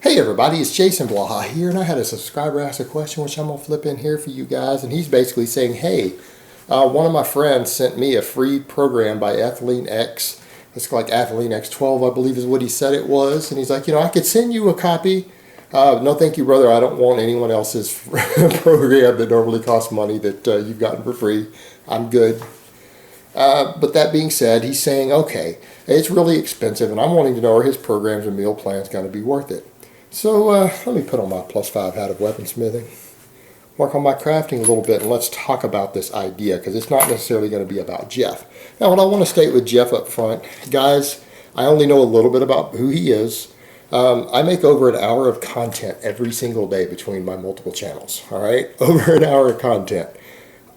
Hey everybody, it's Jason Blaha here, and I had a subscriber ask a question which I'm going to flip in here for you guys, and he's basically saying, hey, one of my friends sent me a free program by Athlean-X. It's like Athlean-X 12, I believe is what he said it was, and he's like, I could send you a copy. No thank you, brother, I don't want anyone else's program that normally costs money that you've gotten for free. I'm good. But that being said, he's saying, okay, it's really expensive, and I'm wanting to know, are his programs and meal plans going to be worth it? So let me put on my +5 hat of weaponsmithing, work on my crafting a little bit, and let's talk about this idea, because it's not necessarily going to be about Jeff. Now, what I want to state with Jeff up front, guys, I only know a little bit about who he is. I make over an hour of content every single day between my multiple channels, all right? Over an hour of content.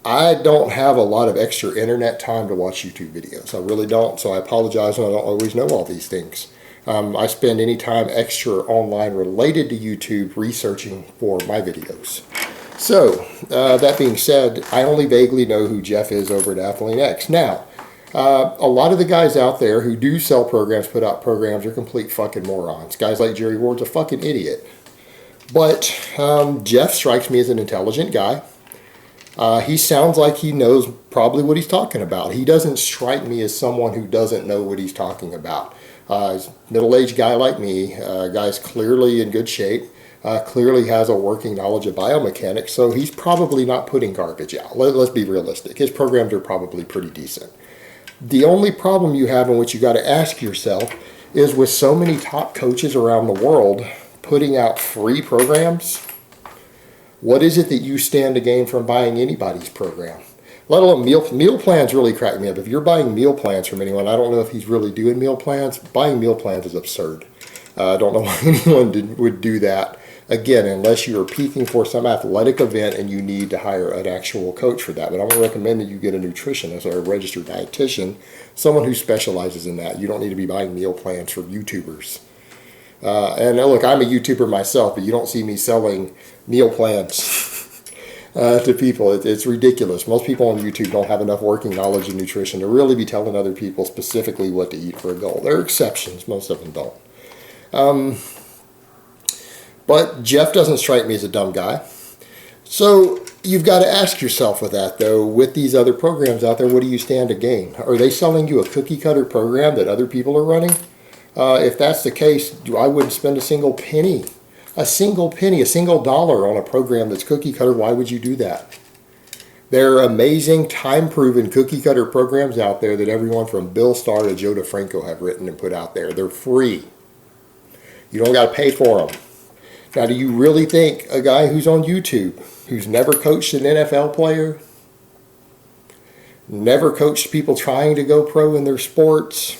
I don't have a lot of extra internet time to watch YouTube videos. I really don't, so I apologize when I don't always know all these things. I spend any time extra online related to YouTube researching for my videos. So, that being said, I only vaguely know who Jeff is over at Athlean-X. Now, a lot of the guys out there who do sell programs, put out programs, are complete fucking morons. Guys like Jerry Ward's a fucking idiot. But Jeff strikes me as an intelligent guy. He sounds like he knows probably what he's talking about. He doesn't strike me as someone who doesn't know what he's talking about. Middle-aged guy like me, guy's clearly in good shape, clearly has a working knowledge of biomechanics, so he's probably not putting garbage out. Let's be realistic. His programs are probably pretty decent. The only problem you have, in which you got to ask yourself, is with so many top coaches around the world putting out free programs, what is it that you stand to gain from buying anybody's program? Let alone meal plans really crack me up. If you're buying meal plans from anyone, I don't know if he's really doing meal plans. Buying meal plans is absurd. I don't know why anyone would do that. Again, unless you're peaking for some athletic event and you need to hire an actual coach for that. But I would recommend that you get a nutritionist or a registered dietitian, someone who specializes in that. You don't need to be buying meal plans for YouTubers. And look, I'm a YouTuber myself, but you don't see me selling meal plans to people. It's ridiculous. Most people on YouTube don't have enough working knowledge of nutrition to really be telling other people specifically what to eat for a goal. There are exceptions. Most of them don't. But Jeff doesn't strike me as a dumb guy. So you've got to ask yourself with that, though, with these other programs out there, what do you stand to gain? Are they selling you a cookie cutter program that other people are running? If that's the case, I wouldn't spend a single dollar on a program that's cookie cutter. Why would you do that? There are amazing, time-proven cookie cutter programs out there that everyone from Bill Starr to Joe DeFranco have written and put out there. They're free. You don't got to pay for them. Now, do you really think a guy who's on YouTube, who's never coached an NFL player, never coached people trying to go pro in their sports,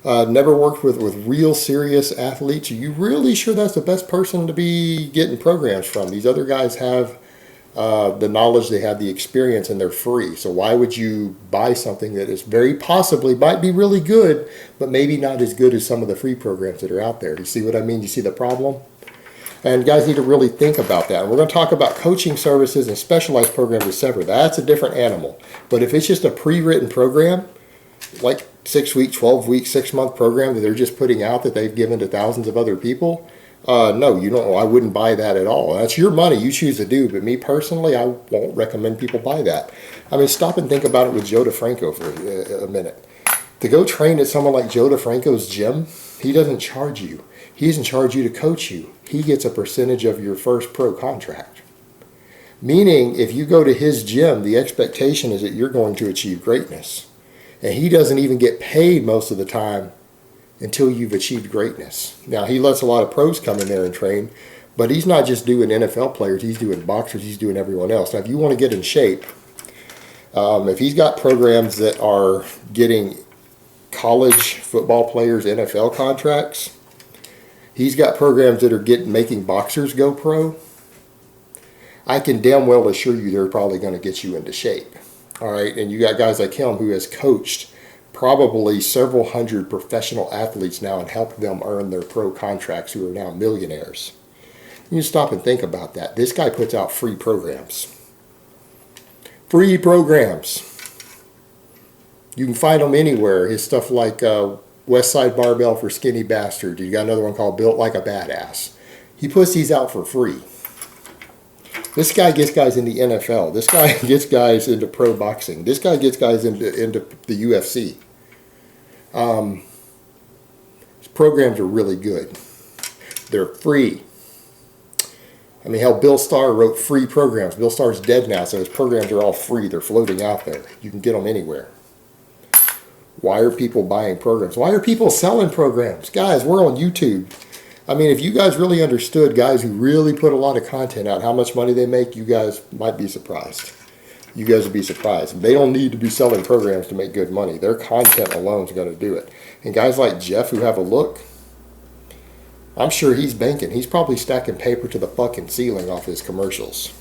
never worked with real serious athletes, are you really sure that's the best person to be getting programs from? These other guys have the knowledge, they have the experience, and they're free. So why would you buy something that is very possibly, might be really good, but maybe not as good as some of the free programs that are out there? You see what I mean? You see the problem? And guys need to really think about that. We're going to talk about coaching services and specialized programs as separate. That's a different animal. But if it's just a pre-written program, like 6-week, 12-week, 6-month program that they're just putting out that they've given to thousands of other people, no, you don't. I wouldn't buy that at all. That's your money. You choose to do. But me personally, I won't recommend people buy that. I mean, stop and think about it with Joe DeFranco for a minute. To go train at someone like Joe DeFranco's gym, he doesn't charge you. He doesn't charge you to coach you. He gets a percentage of your first pro contract. Meaning, if you go to his gym, the expectation is that you're going to achieve greatness. And he doesn't even get paid most of the time until you've achieved greatness. Now, he lets a lot of pros come in there and train, but he's not just doing NFL players. He's doing boxers. He's doing everyone else. Now, if you want to get in shape, if he's got programs that are getting college football players NFL contracts, he's got programs that are making boxers go pro, I can damn well assure you they're probably going to get you into shape. All right, and you got guys like him who has coached probably several hundred professional athletes now and helped them earn their pro contracts, who are now millionaires. You stop and think about that. This guy puts out free programs. Free programs. You can find them anywhere. His stuff like West Side Barbell for Skinny Bastard. You got another one called Built Like a Badass. He puts these out for free. This guy gets guys in the NFL. This guy gets guys into pro boxing. This guy gets guys into the UFC. His programs are really good. They're free. I mean, hell, Bill Starr wrote free programs. Bill Starr's dead now, so his programs are all free. They're floating out there. You can get them anywhere. Why are people buying programs? Why are people selling programs? Guys, we're on YouTube. I mean, if you guys really understood guys who really put a lot of content out, how much money they make, you guys might be surprised. You guys would be surprised. They don't need to be selling programs to make good money. Their content alone is going to do it. And guys like Jeff who have a look, I'm sure he's banking. He's probably stacking paper to the fucking ceiling off his commercials.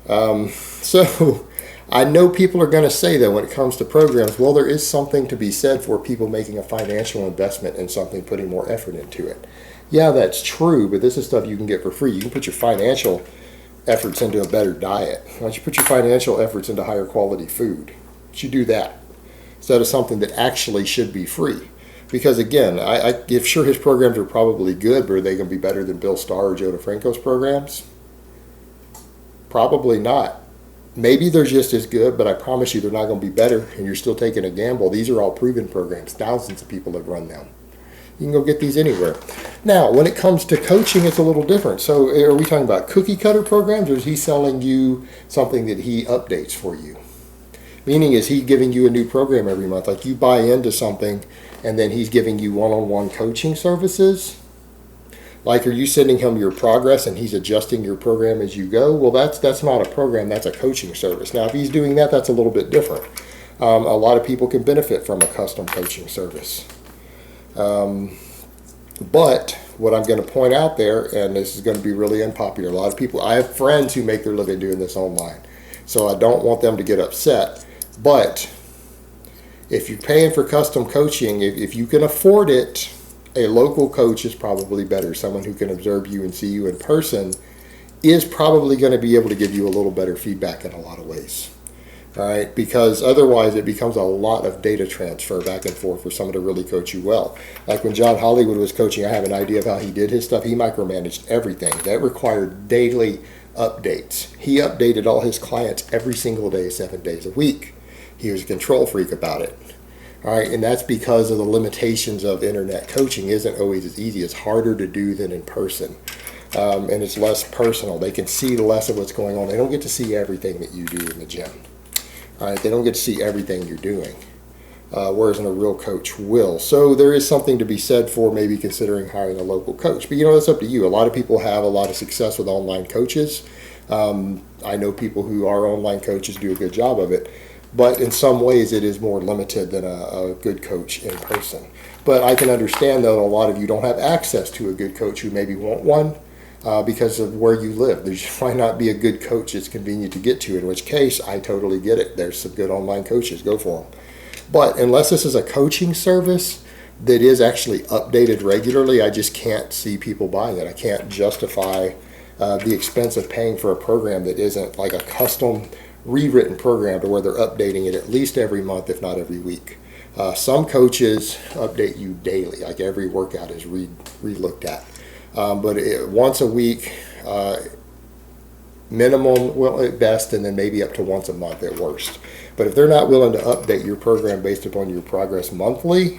So I know people are going to say that when it comes to programs, well, there is something to be said for people making a financial investment in something, putting more effort into it. Yeah, that's true, but this is stuff you can get for free. You can put your financial efforts into a better diet. Why don't you put your financial efforts into higher quality food? Why don't you do that instead of something that actually should be free? Because again, if sure his programs are probably good, but are they going to be better than Bill Starr or Joe DeFranco's programs? Probably not. Maybe they're just as good, but I promise you they're not going to be better, and you're still taking a gamble. These are all proven programs. Thousands of people have run them. You can go get these anywhere. Now, when it comes to coaching, it's a little different. So are we talking about cookie cutter programs, or is he selling you something that he updates for you? Meaning, is he giving you a new program every month? Like you buy into something, and then he's giving you one-on-one coaching services? Like, are you sending him your progress and he's adjusting your program as you go? Well, that's not a program, that's a coaching service. Now, if he's doing that, that's a little bit different. A lot of people can benefit from a custom coaching service. But what I'm going to point out there, and this is going to be really unpopular, a lot of people, I have friends who make their living doing this online, so I don't want them to get upset. But if you're paying for custom coaching, if you can afford it, a local coach is probably better. Someone who can observe you and see you in person is probably going to be able to give you a little better feedback in a lot of ways. All right, because otherwise it becomes a lot of data transfer back and forth for someone to really coach you well. Like when John Hollywood was coaching, I have an idea of how he did his stuff. He micromanaged everything. That required daily updates. He updated all his clients every single day, 7 days a week. He was a control freak about it. All right, and that's because of the limitations of internet coaching. Isn't always as easy. It's harder to do than in person. And it's less personal. They can see less of what's going on. They don't get to see everything that you do in the gym. All right, they don't get to see everything you're doing, whereas a real coach will. So there is something to be said for maybe considering hiring a local coach. But, that's up to you. A lot of people have a lot of success with online coaches. I know people who are online coaches do a good job of it. But in some ways, it is more limited than a good coach in person. But I can understand, though, a lot of you don't have access to a good coach who maybe want one because of where you live. There might not be a good coach that's convenient to get to, in which case, I totally get it. There's some good online coaches. Go for them. But unless this is a coaching service that is actually updated regularly, I just can't see people buying it. I can't justify the expense of paying for a program that isn't like a custom rewritten program to where they're updating it at least every month, if not every week. Some coaches update you daily, like every workout is re-looked at. But once a week, minimum, well, at best, and then maybe up to once a month at worst. But if they're not willing to update your program based upon your progress monthly,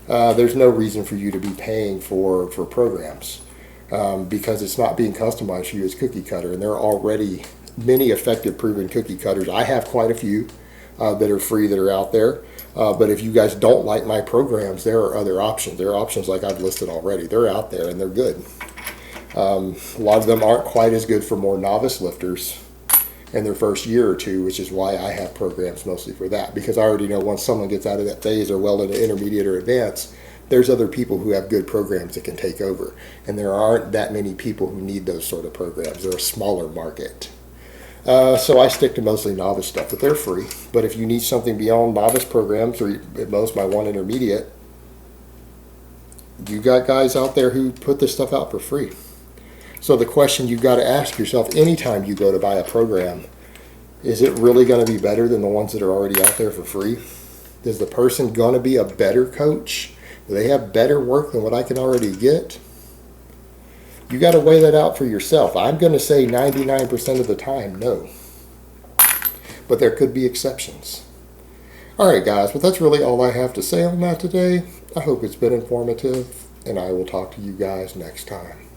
there's no reason for you to be paying for programs because it's not being customized for you as cookie cutter, and there are already many effective proven cookie cutters. I have quite a few that are free that are out there. But if you guys don't like my programs, there are other options. There are options like I've listed already. They're out there and they're good. A lot of them aren't quite as good for more novice lifters in their first year or two, which is why I have programs mostly for that. Because I already know once someone gets out of that phase or well into intermediate or advanced, there's other people who have good programs that can take over. And there aren't that many people who need those sort of programs. They're a smaller market. So I stick to mostly novice stuff, but they're free. But if you need something beyond novice programs, or at most my one intermediate, you got guys out there who put this stuff out for free. So the question you've got to ask yourself anytime you go to buy a program, is it really going to be better than the ones that are already out there for free? Is the person going to be a better coach? Do they have better work than what I can already get? You got to weigh that out for yourself. I'm going to say 99% of the time, no. But there could be exceptions. All right, guys, but that's really all I have to say on that today. I hope it's been informative, and I will talk to you guys next time.